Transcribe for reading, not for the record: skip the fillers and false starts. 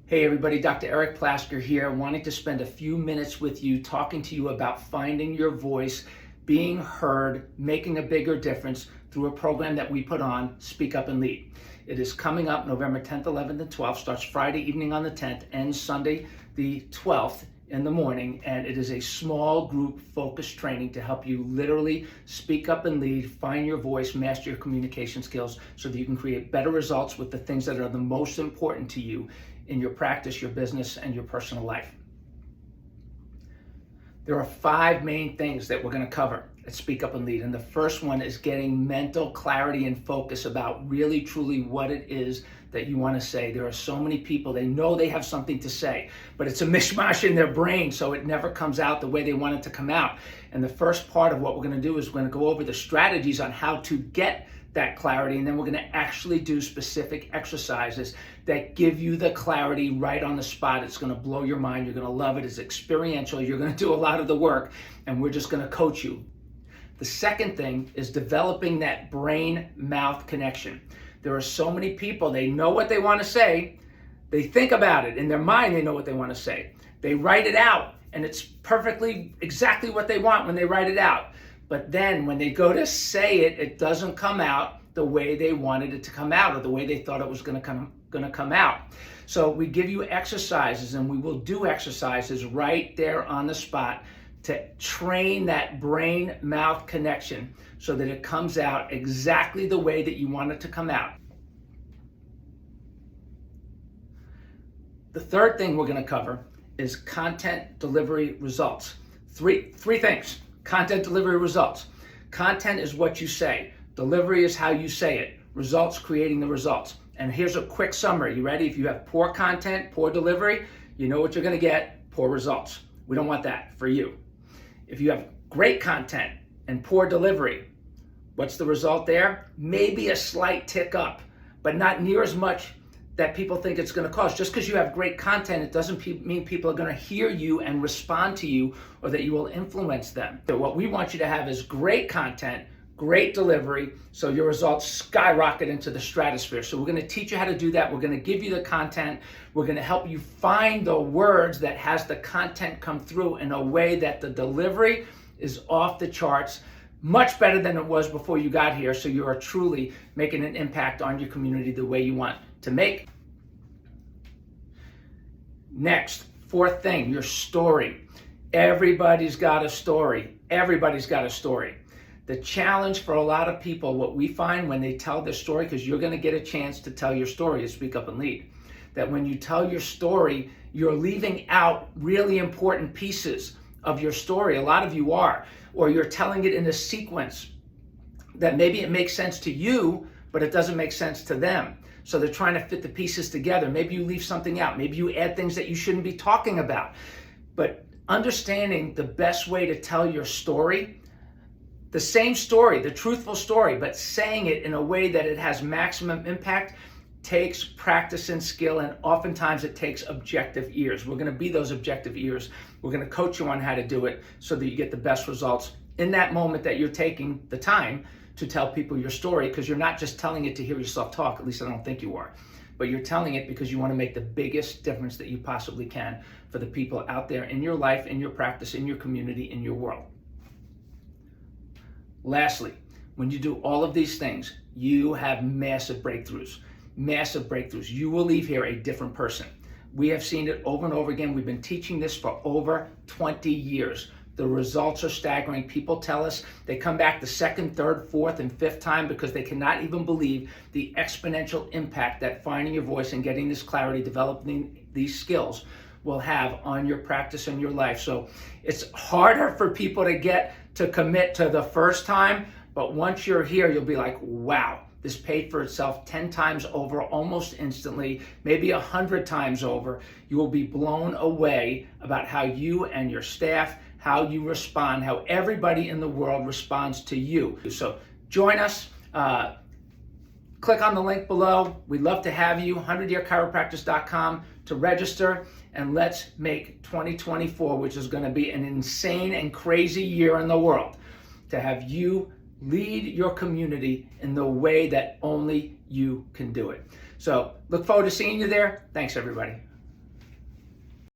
Hey everybody, Dr. Eric Plasker here, wanting to spend a few minutes with you talking to you about finding your voice, being heard, making a bigger difference through a program that we put on, Speak Up and Lead. It is coming up November 10th, 11th, and 12th, starts Friday evening on the 10th, ends Sunday the 12th in the morning, and it is a small group focused training to help you literally speak up and lead, find your voice, master your communication skills so that you can create better results with the things that are the most important to you in your practice, your business, and your personal life. There are 5 main things that we're going to cover at Speak Up and Lead. And the first one is getting mental clarity and focus about really, truly what it is that you want to say. There are so many people, they know they have something to say, but it's a mishmash in their brain, so it never comes out the way they want it to come out. And the first part of what we're going to do is we're going to go over the strategies on how to get that clarity, and then we're going to actually do specific exercises that give you the clarity right on the spot. It's going to blow your mind. You're going to love it. It's experiential. You're going to do a lot of the work, and we're just going to coach you. The second thing is developing that brain-mouth connection. There are so many people, they know what they want to say. They think about it. In their mind, they know what they want to say. They write it out, and it's perfectly exactly what they want when they write it out. But then when they go to say it, it doesn't come out the way they wanted it to come out or the way they thought it was going to come out. So we give you exercises, and we will do exercises right there on the spot to train that brain-mouth connection so that it comes out exactly the way that you want it to come out. The third thing we're going to cover is content delivery results. Three things. Content delivery results. Content is what you say. Delivery is how you say it. Results, creating the results. And here's a quick summary. You ready? If you have poor content, poor delivery, you know what you're going to get, poor results. We don't want that for you. If you have great content and poor delivery, what's the result there? Maybe a slight tick up, but not near as much that people think it's going to cost. Just because you have great content, it doesn't mean people are going to hear you and respond to you or that you will influence them. So what we want you to have is great content, great delivery, so your results skyrocket into the stratosphere. So we're going to teach you how to do that. We're going to give you the content. We're going to help you find the words that has the content come through in a way that the delivery is off the charts, much better than it was before you got here, so you are truly making an impact on your community the way you want to make. Next, fourth thing, your story. Everybody's got a story. Everybody's got a story. The challenge for a lot of people, what we find when they tell their story, because you're going to get a chance to tell your story, is Speak Up and Lead. That when you tell your story, you're leaving out really important pieces of your story. A lot of you are. Or you're telling it in a sequence that maybe it makes sense to you, but it doesn't make sense to them. So they're trying to fit the pieces together. Maybe you leave something out. Maybe you add things that you shouldn't be talking about. But understanding the best way to tell your story, the same story, the truthful story, but saying it in a way that it has maximum impact, takes practice and skill, and oftentimes it takes objective ears. We're going to be those objective ears. We're going to coach you on how to do it so that you get the best results in that moment that you're taking the time to tell people your story, because you're not just telling it to hear yourself talk, at least I don't think you are, but you're telling it because you want to make the biggest difference that you possibly can for the people out there in your life, in your practice, in your community, in your world. Lastly, when you do all of these things, you have massive breakthroughs. Massive breakthroughs. You will leave here a different person. We have seen it over and over again. We've been teaching this for over 20 years. The results are staggering. People tell us they come back the second, third, fourth, and fifth time because they cannot even believe the exponential impact that finding your voice and getting this clarity, developing these skills will have on your practice and your life. So it's harder for people to get to commit to the first time, but once you're here, you'll be like, wow, this paid for itself 10 times over almost instantly, maybe 100 times over. You will be blown away about how you and your staff, how you respond, how everybody in the world responds to you. So join us. Click on the link below. We'd love to have you. 100yearchiropractic.com to register, and let's make 2024, which is going to be an insane and crazy year in the world, to have you lead your community in the way that only you can do it. So look forward to seeing you there. Thanks, everybody.